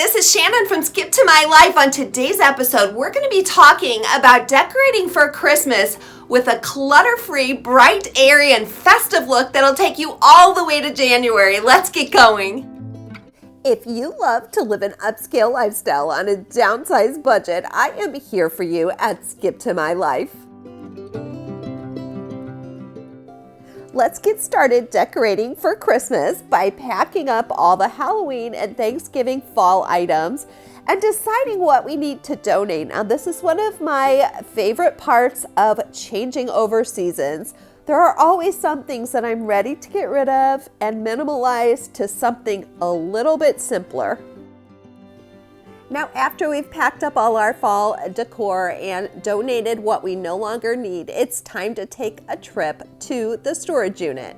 this is Shannon from Skip to My Life. On today's episode, we're going to be talking about decorating for Christmas with a clutter-free, bright, airy, and festive look that'll take you all the way to January. Let's get going. If you love to live an upscale lifestyle on a downsized budget, I am here for you at Skip to My Life. Let's get started decorating for Christmas by packing up all the Halloween and Thanksgiving fall items and deciding what we need to donate. Now, this is one of my favorite parts of changing over seasons. There are always some things that I'm ready to get rid of and minimalize to something a little bit simpler. Now, after we've packed up all our fall decor and donated what we no longer need, it's time to take a trip to the storage unit.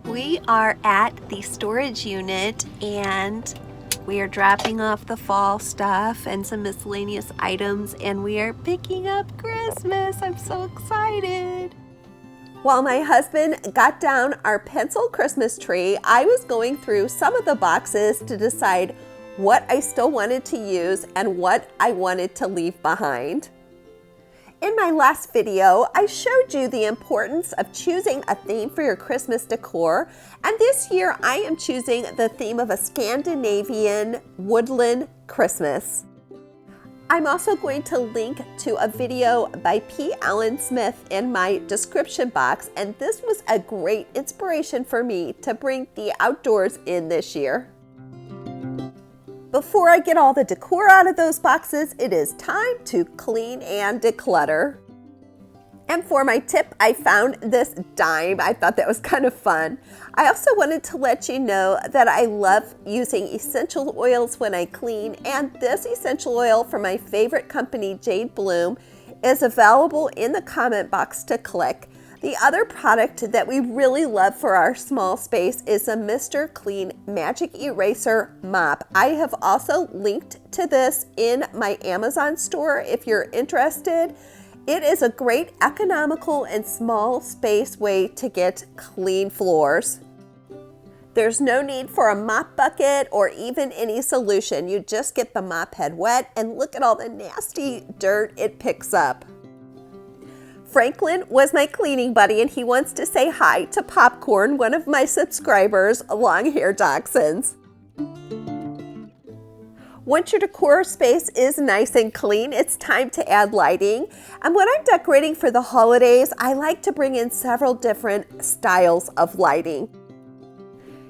We are at the storage unit and we are dropping off the fall stuff and some miscellaneous items, and we are picking up Christmas. I'm so excited. While my husband got down our pencil Christmas tree, I was going through some of the boxes to decide what I still wanted to use and what I wanted to leave behind. In my last video, I showed you the importance of choosing a theme for your Christmas decor, and this year I am choosing the theme of a Scandinavian woodland Christmas. I'm also going to link to a video by P. Allen Smith in my description box, and this was a great inspiration for me to bring the outdoors in this year. Before I get all the decor out of those boxes, it is time to clean and declutter. And for my tip, I found this dime. I thought that was kind of fun. I also wanted to let you know that I love using essential oils when I clean, and this essential oil from my favorite company, Jade Bloom, is available in the comment box to click. The other product that we really love for our small space is a Mr. Clean Magic Eraser Mop. I have also linked to this in my Amazon store if you're interested. It is a great economical and small space way to get clean floors. There's no need for a mop bucket or even any solution. You just get the mop head wet and look at all the nasty dirt it picks up. Franklin was my cleaning buddy, and he wants to say hi to Popcorn, one of my subscribers, long hair dachshunds. Once your decor space is nice and clean, it's time to add lighting. And when I'm decorating for the holidays, I like to bring in several different styles of lighting.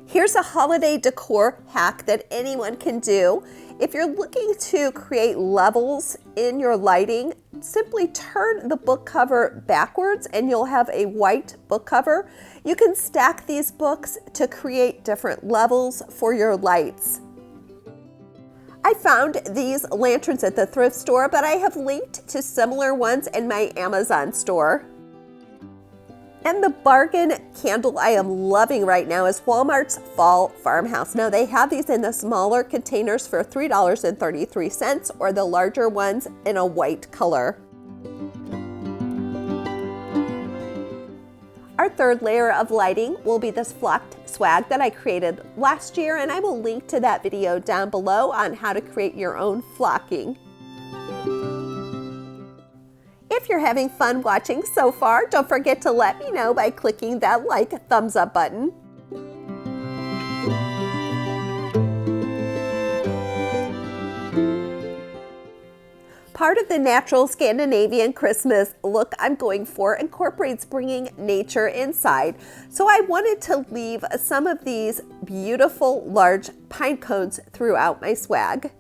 Here's a holiday decor hack that anyone can do. If you're looking to create levels in your lighting, simply turn the book cover backwards and you'll have a white book cover. You can stack these books to create different levels for your lights. I found these lanterns at the thrift store, but I have linked to similar ones in my Amazon store. And the bargain candle I am loving right now is Walmart's Fall Farmhouse. Now, they have these in the smaller containers for $3.33 or the larger ones in a white color. Our third layer of lighting will be this flocked swag that I created last year, and I will link to that video down below on how to create your own flocking. If you're having fun watching so far, don't forget to let me know by clicking that thumbs up button. Part of the natural Scandinavian Christmas look I'm going for incorporates bringing nature inside. So I wanted to leave some of these beautiful large pine cones throughout my swag.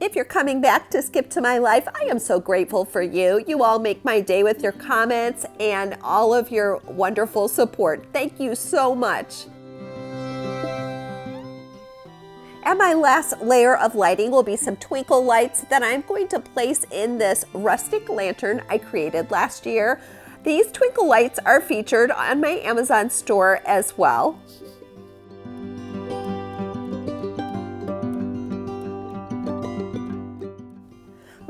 If you're coming back to Skip to My Life, I am so grateful for you. You all make my day with your comments and all of your wonderful support. Thank you so much. And my last layer of lighting will be some twinkle lights that I'm going to place in this rustic lantern I created last year. These twinkle lights are featured on my Amazon store as well.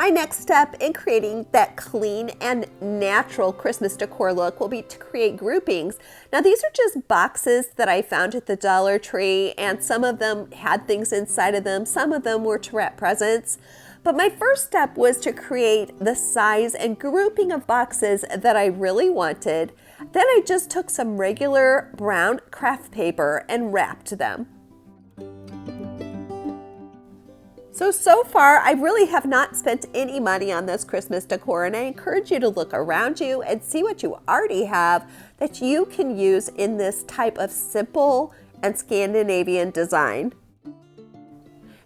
My next step in creating that clean and natural Christmas decor look will be to create groupings. Now these are just boxes that I found at the Dollar Tree, and some of them had things inside of them, some of them were to wrap presents. But my first step was to create the size and grouping of boxes that I really wanted. Then I just took some regular brown craft paper and wrapped them. So far, I really have not spent any money on this Christmas decor, and I encourage you to look around you and see what you already have that you can use in this type of simple and Scandinavian design.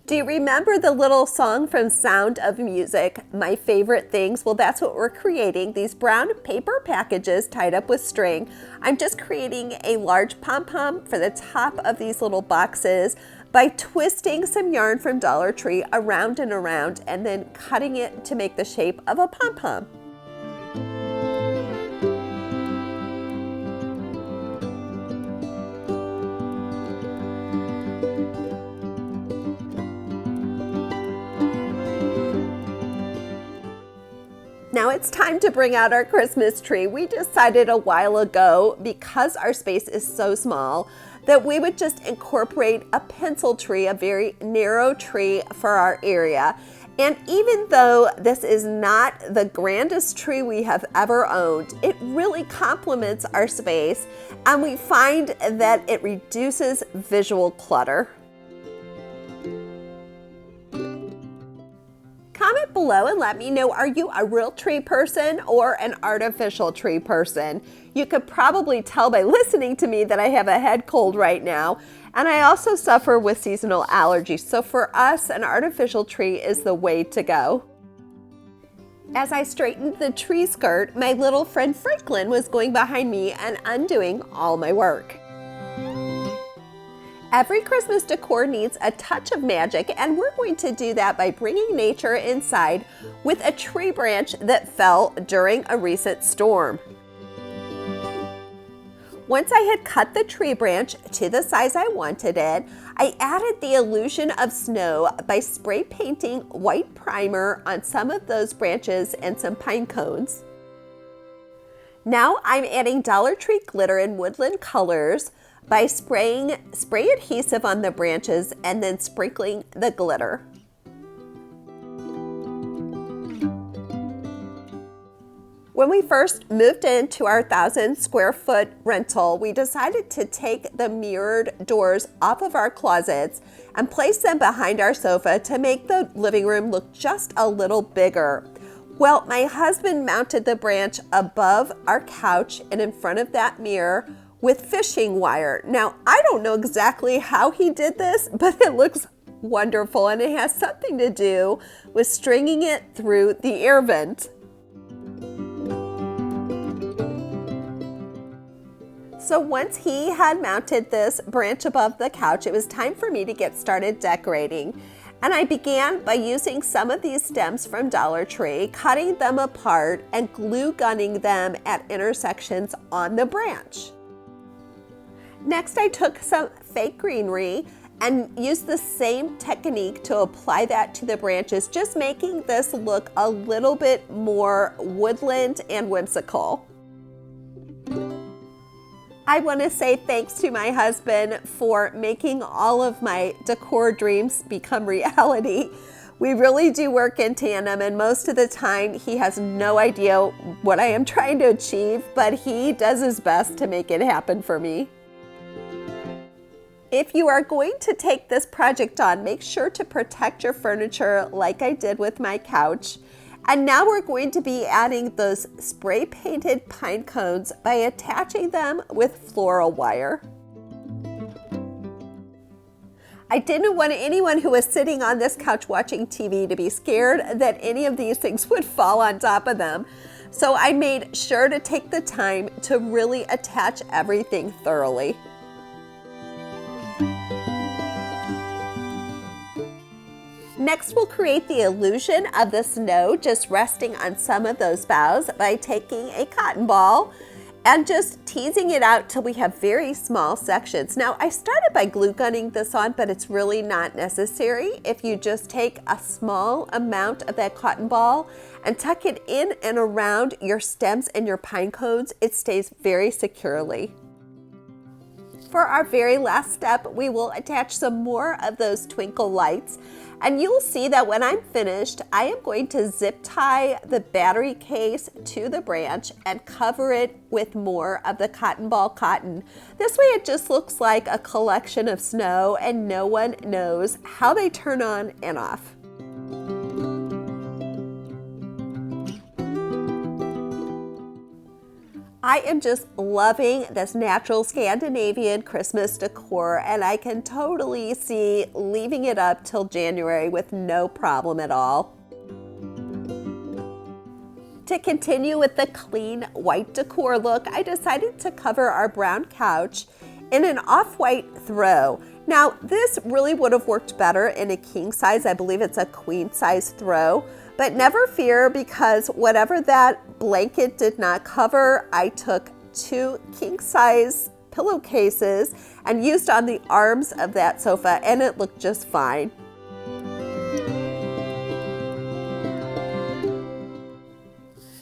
Do you remember the little song from Sound of Music, My Favorite Things? Well, that's what we're creating, these brown paper packages tied up with string. I'm just creating a large pom-pom for the top of these little boxes by twisting some yarn from Dollar Tree around and around and then cutting it to make the shape of a pom-pom. Now it's time to bring out our Christmas tree. We decided a while ago, because our space is so small, that we would just incorporate a pencil tree, a very narrow tree for our area. And even though this is not the grandest tree we have ever owned, it really complements our space, and we find that it reduces visual clutter. Comment below and let me know, are you a real tree person or an artificial tree person? You could probably tell by listening to me that I have a head cold right now, and I also suffer with seasonal allergies. So for us, an artificial tree is the way to go. As I straightened the tree skirt, my little friend Franklin was going behind me and undoing all my work. Every Christmas decor needs a touch of magic, and we're going to do that by bringing nature inside with a tree branch that fell during a recent storm. Once I had cut the tree branch to the size I wanted it, I added the illusion of snow by spray painting white primer on some of those branches and some pine cones. Now I'm adding Dollar Tree glitter in woodland colors by spraying spray adhesive on the branches and then sprinkling the glitter. When we first moved into our 1,000 square foot rental, we decided to take the mirrored doors off of our closets and place them behind our sofa to make the living room look just a little bigger. Well, my husband mounted the branch above our couch and in front of that mirror with fishing wire. Now, I don't know exactly how he did this, but it looks wonderful, and it has something to do with stringing it through the air vent. So once he had mounted this branch above the couch, it was time for me to get started decorating. And I began by using some of these stems from Dollar Tree, cutting them apart and glue gunning them at intersections on the branch. Next, I took some fake greenery and used the same technique to apply that to the branches, just making this look a little bit more woodland and whimsical. I want to say thanks to my husband for making all of my decor dreams become reality. We really do work in tandem, and most of the time he has no idea what I am trying to achieve, but he does his best to make it happen for me. If you are going to take this project on, make sure to protect your furniture like I did with my couch. And now we're going to be adding those spray painted pine cones by attaching them with floral wire. I didn't want anyone who was sitting on this couch watching TV to be scared that any of these things would fall on top of them. So I made sure to take the time to really attach everything thoroughly. Next, we'll create the illusion of the snow just resting on some of those boughs by taking a cotton ball and just teasing it out till we have very small sections. Now, I started by glue gunning this on, but it's really not necessary. If you just take a small amount of that cotton ball and tuck it in and around your stems and your pine cones, it stays very securely. For our very last step, we will attach some more of those twinkle lights. And you'll see that when I'm finished, I am going to zip tie the battery case to the branch and cover it with more of the cotton ball cotton. This way it just looks like a collection of snow and no one knows how they turn on and off. I am just loving this natural Scandinavian Christmas decor, and I can totally see leaving it up till January with no problem at all. To continue with the clean white decor look, I decided to cover our brown couch in an off-white throw. Now, this really would have worked better in a king size. I believe it's a queen size throw. But never fear, because whatever that blanket did not cover, I took 2 king size pillowcases and used on the arms of that sofa, and it looked just fine.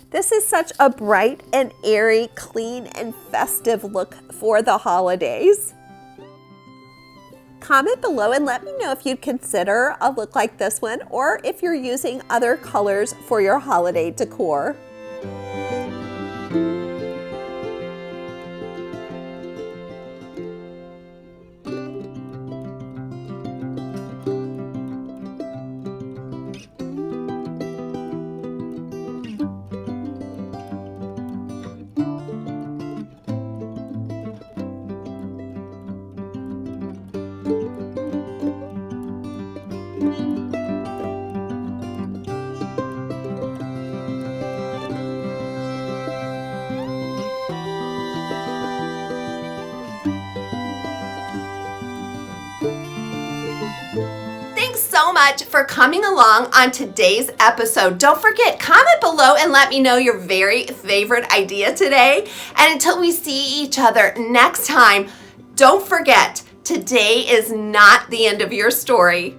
This is such a bright and airy, clean and festive look for the holidays. Comment below and let me know if you'd consider a look like this one, or if you're using other colors for your holiday decor. So much for coming along on today's episode. Don't forget, comment below and let me know your very favorite idea today. And until we see each other next time, don't forget, today is not the end of your story.